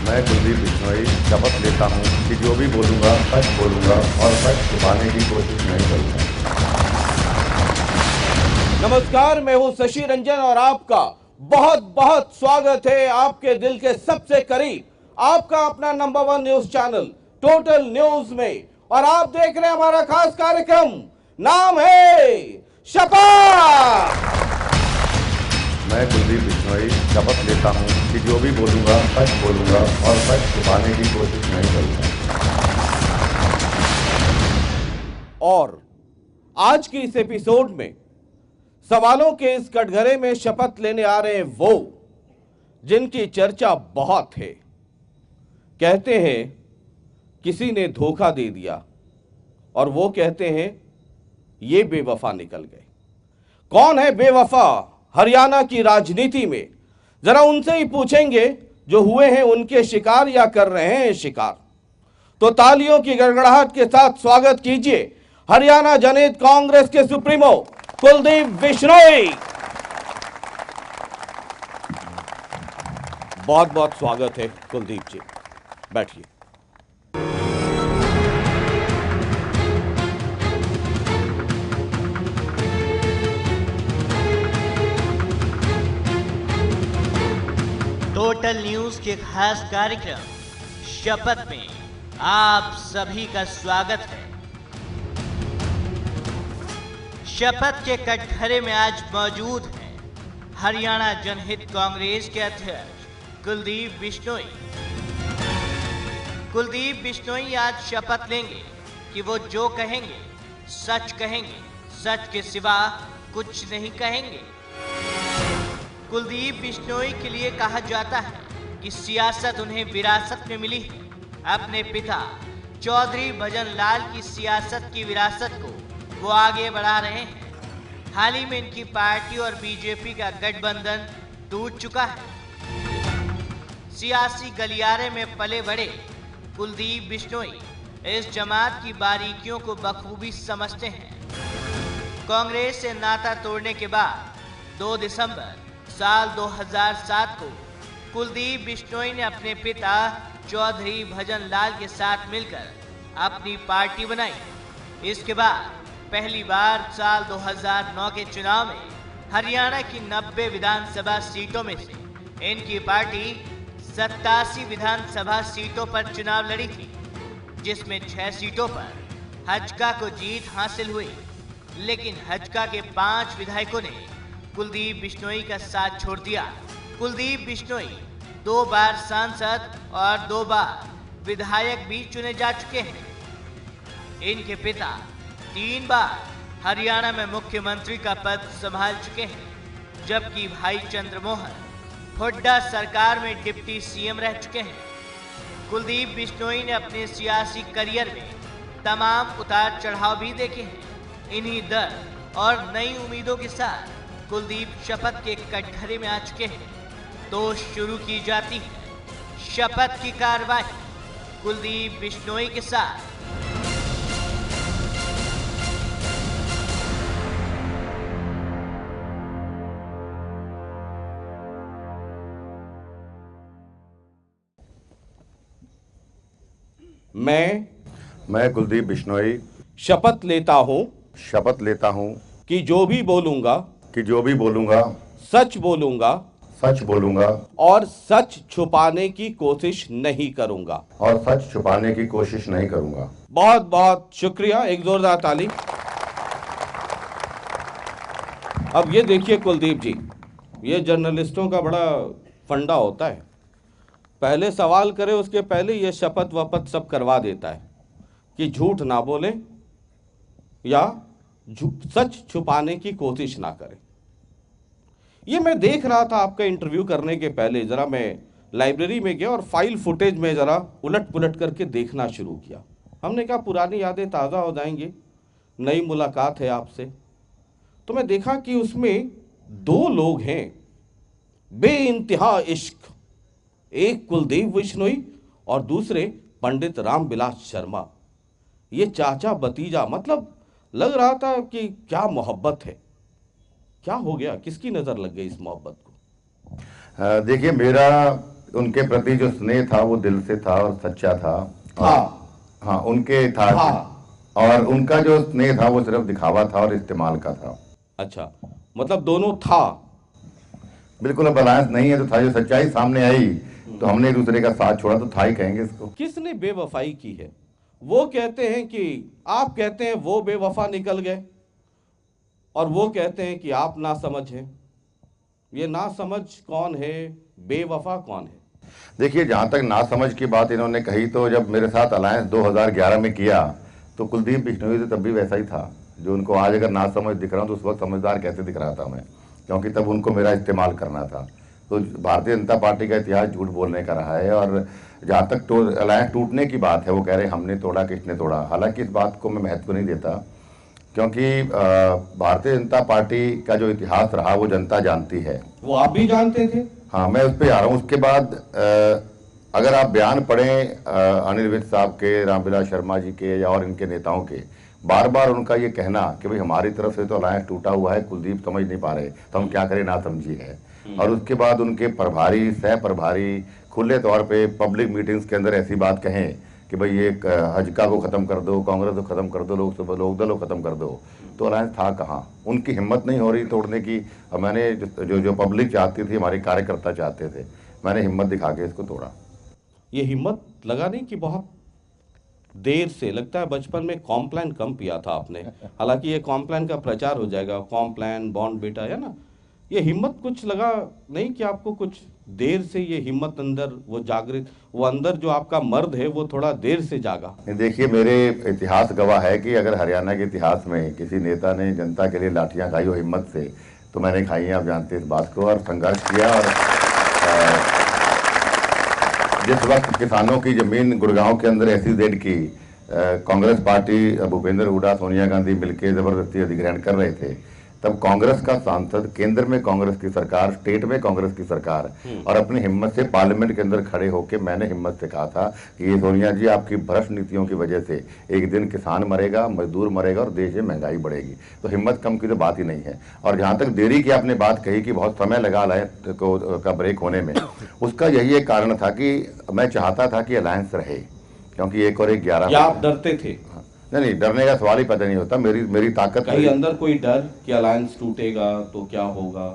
मैं कुलदीप बिश्नोई शपथ लेता हूं कि जो भी बोलूंगा सच बोलूंगा और सच छुपाने की कोशिश नहीं करूंगा। नमस्कार, मैं हूं शशि रंजन और आपका बहुत बहुत स्वागत है आपके दिल के सबसे करीब आपका अपना number 1 news channel total news में। और आप देख रहे हैं हमारा खास कार्यक्रम, नाम है शपथ। मैं कुलदीप बिश्नोई शपथ लेता हूं कि जो भी बोलूंगा सच बोलूंगा और सच छुपाने की कोशिश नहीं करूंगा। और आज की इस एपिसोड में सवालों के इस कटघरे में शपथ लेने आ रहे हैं वो जिनकी चर्चा बहुत है। कहते हैं किसी ने धोखा दे दिया और वो कहते हैं ये बेवफा निकल गए। कौन है बेवफा हरियाणा की राजनीति में? जरा उनसे ही पूछेंगे जो हुए हैं उनके शिकार या कर रहे हैं शिकार। तो तालियों की गड़गड़ाहट के साथ स्वागत कीजिए हरियाणा जनहित कांग्रेस के सुप्रीमो कुलदीप बिश्नोई। बहुत बहुत स्वागत है कुलदीप जी, बैठिए। टोटल न्यूज के खास कार्यक्रम शपथ में आप सभी का स्वागत है। शपथ के कटघरे में आज मौजूद हैं हरियाणा जनहित कांग्रेस के अध्यक्ष कुलदीप बिश्नोई। कुलदीप बिश्नोई आज शपथ लेंगे कि वो जो कहेंगे, सच के सिवा कुछ नहीं कहेंगे। कुलदीप बिश्नोई के लिए कहा जाता है कि सियासत उन्हें विरासत में मिली है। अपने पिता चौधरी भजन लाल की सियासत की विरासत को वो आगे बढ़ा रहे हैं। हाल ही में इनकी पार्टी और बीजेपी का गठबंधन टूट चुका है। सियासी गलियारे में पले बड़े कुलदीप बिश्नोई इस जमात की बारीकियों को बखूबी समझते हैं। कांग्रेस से नाता तोड़ने के बाद 2 दिसंबर साल 2007 को कुलदीप बिश्नोई ने अपने पिता चौधरी भजन लाल के साथ मिलकर अपनी पार्टी बनाई। इसके बाद पहली बार साल 2009 के चुनाव में हरियाणा की 90 विधानसभा सीटों में से इनकी पार्टी 87 विधानसभा सीटों पर चुनाव लड़ी थी, जिसमें 6 सीटों पर हजका को जीत हासिल हुई। लेकिन हजका के 5 विधायकों ने कुलदीप बिश्नोई का साथ छोड़ दिया। कुलदीप बिश्नोई 2 बार सांसद और 2 बार विधायक भी चुने जा चुके हैं। इनके पिता 3 बार हरियाणा में मुख्यमंत्री का पद संभाल चुके हैं, जबकि भाई चंद्रमोहन हुड्डा सरकार में डिप्टी सीएम रह चुके हैं। कुलदीप बिश्नोई ने अपने सियासी करियर में तमाम उतार चढ़ाव भी देखे हैं। इन्हीं दर्द और नई उम्मीदों के साथ कुलदीप शपथ के कटघरे में आ चुके हैं। तो शुरू की जाती है शपथ की कार्रवाई कुलदीप बिश्नोई के साथ। मैं कुलदीप बिश्नोई शपथ लेता हूं कि जो भी बोलूंगा सच बोलूंगा और सच छुपाने की कोशिश नहीं करूंगा। बहुत बहुत शुक्रिया, एक जोरदार ताली। अब ये देखिए कुलदीप जी, ये जर्नलिस्टों का बड़ा फंडा होता है। पहले सवाल करे उसके पहले ये शपथ वपथ सब करवा देता है कि झूठ ना बोले या सच छुपाने की कोशिश ना करें। ये मैं देख रहा था आपका इंटरव्यू करने के पहले, जरा मैं लाइब्रेरी में गया और फाइल फुटेज में जरा उलट पुलट करके देखना शुरू किया। हमने कहा पुरानी यादें ताज़ा हो जाएंगी, नई मुलाकात है आपसे। तो मैं देखा कि उसमें 2 लोग हैं बेइंतहा इश्क, एक कुलदीप बिश्नोई और दूसरे पंडित रामविलास शर्मा। ये चाचा भतीजा, मतलब लग रहा था कि क्या मोहब्बत है। क्या हो गया, किसकी नजर लग गई इस मोहब्बत को? देखिए, मेरा उनके प्रति जो स्नेह था वो दिल से था और सच्चा था। था। हाँ, उनके था। और उनका जो स्नेह था वो सिर्फ दिखावा था और इस्तेमाल का था। अच्छा, मतलब दोनों था। बिल्कुल, अब अलायंस नहीं है तो था, जो सच्चाई सामने आई तो हमने एक दूसरे का साथ छोड़ा तो था ही कहेंगे इसको। किसने बेवफाई की है? वो कहते हैं कि आप कहते हैं वो बेवफा निकल गए, और वो कहते हैं कि आप नासमझ हैं। ये नासमझ कौन है, बेवफा कौन है? देखिए, जहाँ तक नासमझ की बात इन्होंने कही, तो जब मेरे साथ अलायंस 2011 में किया तो कुलदीप बिश्नोई तो तब भी वैसा ही था। जो उनको आज अगर नासमझ दिख रहा हूँ तो उस वक्त समझदार कैसे दिख रहा था मैं, क्योंकि तब उनको मेरा इस्तेमाल करना था। तो भारतीय जनता पार्टी का इतिहास झूठ बोलने का रहा है। और जहाँ तक अलायंस टूटने की बात है, वो कह रहे हैं हमने तोड़ा, किसने तोड़ा। हालांकि इस बात को मैं महत्व नहीं देता, क्योंकि भारतीय जनता पार्टी का जो इतिहास रहा वो जनता जानती है। वो आप भी जानते थे। हाँ, मैं उस पर आ रहा हूँ। उसके बाद अगर आप बयान पढ़ें अनिल विज साहब के, रामविलास शर्मा जी के या और इनके नेताओं के, बार बार उनका ये कहना कि भाई हमारी तरफ से तो अलायंस टूटा हुआ है, कुलदीप समझ नहीं पा रहे तो हम क्या करें, ना समझी है। और उसके बाद उनके प्रभारी, सह प्रभारी खुले तौर पे पब्लिक मीटिंग्स के अंदर ऐसी बात कहें कि भाई ये हजका को ख़त्म कर दो, कांग्रेस को ख़त्म कर दो, लोकदल को ख़त्म कर दो, तो अलायंस था कहाँ? उनकी हिम्मत नहीं हो रही तोड़ने की। और मैंने जो पब्लिक चाहती थी, हमारे कार्यकर्ता चाहते थे, मैंने हिम्मत दिखा के इसको तोड़ा। ये हिम्मत लगा नहीं कि बहुत देर से, लगता है बचपन में कॉम्प्लान कम पिया था आपने। हालांकि ये कॉम्प्लान का प्रचार हो जाएगा, कॉम्प्लान बॉन्ड बेटा, है ना। ये हिम्मत कुछ लगा नहीं कि आपको कुछ देर से ये हिम्मत अंदर वो जागृत, वो अंदर जो आपका मर्द है वो थोड़ा देर से जागा? देखिए, मेरे इतिहास गवाह है कि अगर हरियाणा के इतिहास में किसी नेता ने जनता के लिए लाठियां खाई हो हिम्मत से, तो मैंने खाई हैं, आप जानते हैं इस बात को। और संघर्ष किया। और जिस वक्त किसानों की जमीन गुड़गांव के अंदर SEZ की कांग्रेस पार्टी, भूपेंद्र हुड्डा, सोनिया गांधी मिलकर जबरदस्ती अधिग्रहण कर रहे थे, तब कांग्रेस का सांसद, केंद्र में कांग्रेस की सरकार, स्टेट में कांग्रेस की सरकार, और अपनी हिम्मत से पार्लियामेंट के अंदर खड़े होकर मैंने हिम्मत से कहा था कि ये सोनिया जी, आपकी भ्रष्ट नीतियों की वजह से एक दिन किसान मरेगा, मजदूर मरेगा और देश में महंगाई बढ़ेगी। तो हिम्मत कम की तो बात ही नहीं है। और जहाँ तक देरी की आपने बात कही कि बहुत समय लगा अलायंस का ब्रेक होने में, उसका यही एक कारण था कि मैं चाहता था कि अलायंस रहे, क्योंकि 1 और 1 11। आप डरते थे? नहीं, डरने का सवाल ही पैदा नहीं होता। मेरी ताकत, कहीं अंदर कोई डर कि अलायंस टूटेगा तो क्या होगा?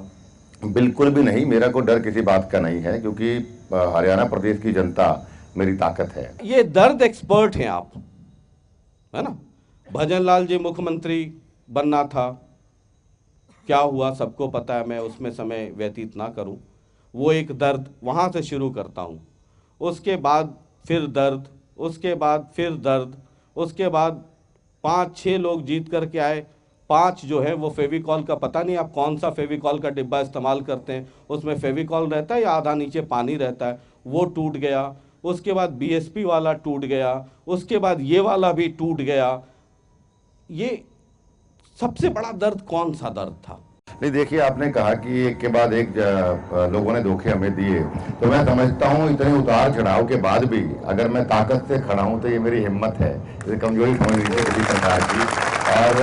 बिल्कुल भी नहीं। मेरा कोई डर किसी बात का नहीं है, क्योंकि हरियाणा प्रदेश की जनता मेरी ताकत है। ये दर्द एक्सपर्ट हैं आप, है ना। भजन लाल जी मुख्यमंत्री बनना था, क्या हुआ सबको पता है, मैं उसमें समय व्यतीत ना करूं। वो एक दर्द, वहां से शुरू करता हूं। उसके बाद फिर दर्द, उसके बाद फिर दर्द, उसके बाद 5-6 लोग जीत करके आए। 5 जो है वो फेविकॉल का, पता नहीं आप कौन सा फेविकॉल का डिब्बा इस्तेमाल करते हैं, उसमें फेविकॉल रहता है या आधा नीचे पानी रहता है, वो टूट गया। उसके बाद BSP वाला टूट गया, उसके बाद ये वाला भी टूट गया। ये सबसे बड़ा दर्द कौन सा दर्द था? नहीं, देखिए, आपने कहा कि एक के बाद एक लोगों ने धोखे हमें दिए, तो मैं समझता हूँ इतने उतार चढ़ाव के बाद भी अगर मैं ताकत से खड़ा हूँ तो ये मेरी हिम्मत है। ये कमजोरी समझ लीजिए किसी सरकार की। और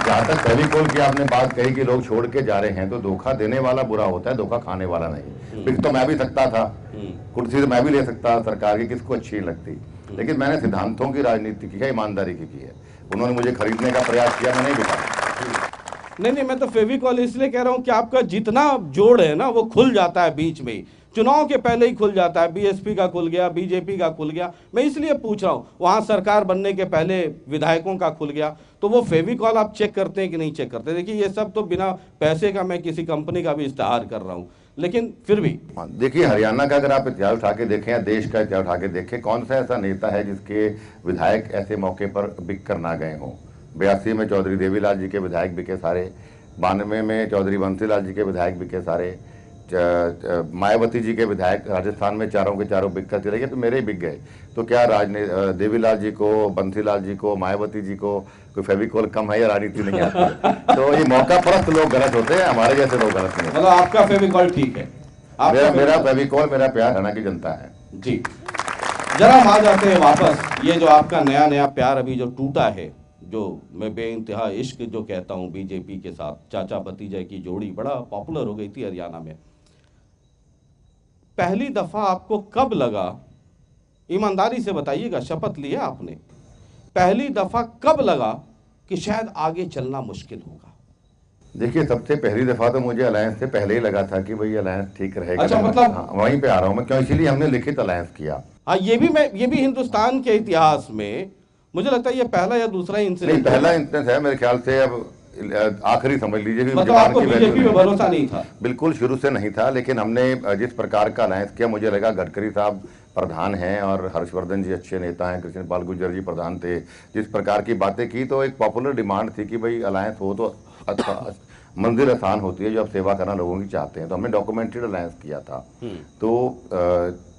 जहाँ तक फेविकॉल की आपने बात कही कि लोग छोड़ के जा रहे हैं, तो धोखा देने वाला बुरा होता है, धोखा खाने वाला नहीं। फिर तो मैं भी सकता था, कुर्सी तो मैं भी ले सकता सरकार की, किसको अच्छी नहीं लगती। लेकिन मैंने सिद्धांतों की राजनीति की है, ईमानदारी की है। उन्होंने मुझे खरीदने का प्रयास किया, मैं नहीं बिका। नहीं, मैं तो फेविकॉल इसलिए कह रहा हूं कि आपका जितना जोड़ है ना वो खुल जाता है बीच में ही, चुनाव के पहले ही खुल जाता है। BSP का खुल गया, BJP का खुल गया। मैं इसलिए पूछ रहा हूं, वहां सरकार बनने के पहले विधायकों का खुल गया, तो वो फेविकॉल आप चेक करते हैं कि नहीं चेक करते? देखिए, ये सब तो बिना पैसे का, मैं किसी कंपनी का भी इस्तेहार कर रहा हूं, लेकिन फिर भी देखिए, हरियाणा का अगर आप इतिहास उठा के देखें या देश का इतिहास उठा के देखें, कौन सा ऐसा नेता है जिसके विधायक ऐसे मौके पर बिक कर ना गए हों? 82 में चौधरी देवीलाल जी के विधायक बिके सारे, 92 में चौधरी बंसीलाल जी के विधायक बिके सारे, मायावती जी के विधायक राजस्थान में चारों के चारों बिक कर चले गए, तो मेरे ही बिक गए। तो क्या देवीलाल जी को, बंसीलाल जी को, मायावती जी को कोई फेविकॉल कम है या राजनीति नहीं आती है? तो ये मौका परस्त लोग गलत होते हैं, हमारे जैसे लोग गलत नहीं। मतलब आपका फेविकॉल ठीक है? मेरा फेविकॉल, मेरा प्यार हरियाणा की जनता है जी। जरा हम आ जाते हैं वापस, ये जो आपका नया नया प्यार अभी जो टूटा है, जो मैं बेइंतहा इश्क जो कहता हूँ BJP के साथ, चाचा भतीजे की जोड़ी बड़ा पॉपुलर हो गई थी हरियाणा में। पहली दफा आपको कब लगा, ईमानदारी से बताइएगा, शपथ लिया आपने, पहली दफा कब लगा कि शायद आगे चलना मुश्किल होगा? देखिए, सबसे पहली दफा तो मुझे अलायंस से पहले ही लगा था कि भाई अलायंस ठीक रहेगा। अच्छा, मतलब हाँ, वहीं पे आ रहा हूँ मैं, क्यों, इसीलिए हमने लिखित अलायंस किया। हाँ, ये भी हिंदुस्तान के इतिहास में मुझे लगता है ये पहला या दूसरा नहीं, इंसिडेंट पहला इंस्टेंस है मेरे ख्याल से। अब आखिरी समझ लीजिए कि मतलब जवान आपको की बीजेपी वैल्यू में नहीं। भरोसा नहीं था? बिल्कुल शुरू से नहीं था, लेकिन हमने जिस प्रकार का अलायंस किया, मुझे लगा गडकरी साहब प्रधान हैं और हर्षवर्धन जी अच्छे नेता हैं, कृष्ण पाल गुर्जर जी प्रधान थे, जिस प्रकार की बातें की, तो एक पॉपुलर डिमांड थी कि भाई अलायंस हो तो अच्छा, मंजिल आसान होती है जो आप सेवा करना लोगों की चाहते हैं। तो हमने डॉक्यूमेंटेड अलायंस किया था। तो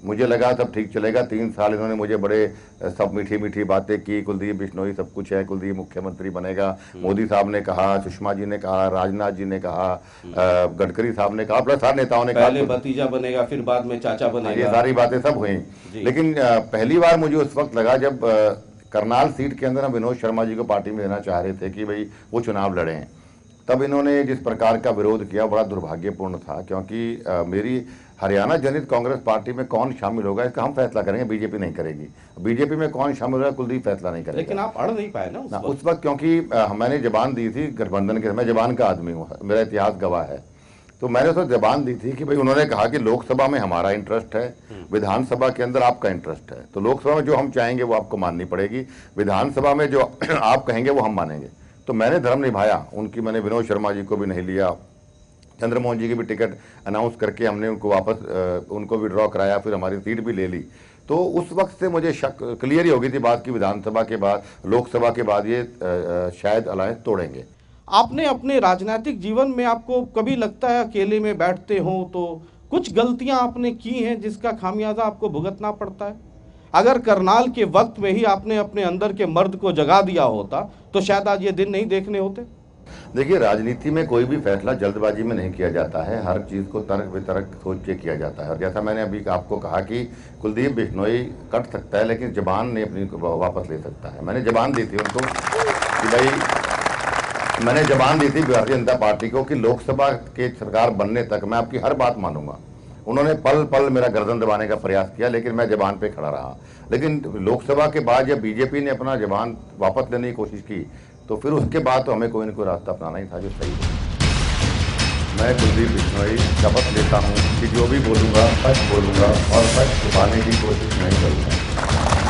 मुझे लगा सब ठीक चलेगा। 3 साल इन्होंने मुझे बड़े सब मीठी मीठी बातें की, कुलदीप बिश्नोई सब कुछ है, कुलदीप मुख्यमंत्री बनेगा, मोदी साहब ने कहा, सुषमा जी ने कहा, राजनाथ जी ने कहा, गडकरी साहब ने कहा, प्लस सारे नेताओं ने कहा, पहले भतीजा बनेगा, फिर बाद में चाचा ये बनेगा, सारी बातें सब हुई। लेकिन पहली बार मुझे उस वक्त लगा जब करनाल सीट के अंदर हम विनोद शर्मा जी को पार्टी में देना चाह रहे थे कि भाई वो चुनाव लड़ें, तब इन्होंने जिस प्रकार का विरोध किया बड़ा दुर्भाग्यपूर्ण था। क्योंकि मेरी हरियाणा जनहित कांग्रेस पार्टी में कौन शामिल होगा इसका हम फैसला करेंगे, बीजेपी नहीं करेगी। बीजेपी में कौन शामिल होगा कुलदीप फैसला नहीं करेगा। लेकिन आप अड़ नहीं पाए ना उस वक्त, क्योंकि मैंने जबान दी थी गठबंधन के, मैं जबान का आदमी हूँ, मेरा इतिहास गवाह है। तो मैंने उस वक्त जबान दी थी कि भाई, उन्होंने कहा कि लोकसभा में हमारा इंटरेस्ट है, विधानसभा के अंदर आपका इंटरेस्ट है, तो लोकसभा में जो हम चाहेंगे वो आपको माननी पड़ेगी, विधानसभा में जो आप कहेंगे वो हम मानेंगे। तो मैंने धर्म निभाया उनकी, मैंने विनोद शर्मा जी को भी नहीं लिया, चंद्रमोहन जी की भी टिकट अनाउंस करके हमने उनको वापस उनको विड्रॉ कराया, फिर हमारी सीट भी ले ली। तो उस वक्त से मुझे शक क्लियर ही हो गई थी बात की विधानसभा के बाद, लोकसभा के बाद ये शायद अलायंस तोड़ेंगे। आपने अपने राजनीतिक जीवन में, आपको कभी लगता है अकेले में बैठते हो तो कुछ गलतियां आपने की हैं जिसका खामियाजा आपको भुगतना पड़ता है? अगर करनाल के वक्त में ही आपने अपने अंदर के मर्द को जगा दिया होता तो शायद आज ये दिन नहीं देखने होते। देखिए, राजनीति में कोई भी फैसला जल्दबाजी में नहीं किया जाता है, हर चीज़ को तर्क वितर्क सोच के किया जाता है। और जैसा मैंने अभी आपको कहा कि कुलदीप बिश्नोई कट सकता है, लेकिन जबान ने अपनी वापस ले सकता है। मैंने जबान दी थी उनको कि भाई, मैंने जबान दी थी भारतीय जनता पार्टी को कि लोकसभा के सरकार बनने तक मैं आपकी हर बात मानूंगा। उन्होंने पल पल मेरा गर्दन दबाने का प्रयास किया, लेकिन मैं जबान पे खड़ा रहा। लेकिन लोकसभा के बाद जब बीजेपी ने अपना जबान वापस लेने की कोशिश की, तो फिर उसके बाद तो हमें कोई न कोई रास्ता अपनाना ही था जो सही है। मैं कुलदीप बिश्नोई शपथ लेता हूँ कि जो भी बोलूँगा सच बोलूँगा और सच छुपाने की कोशिश नहीं करूँगा।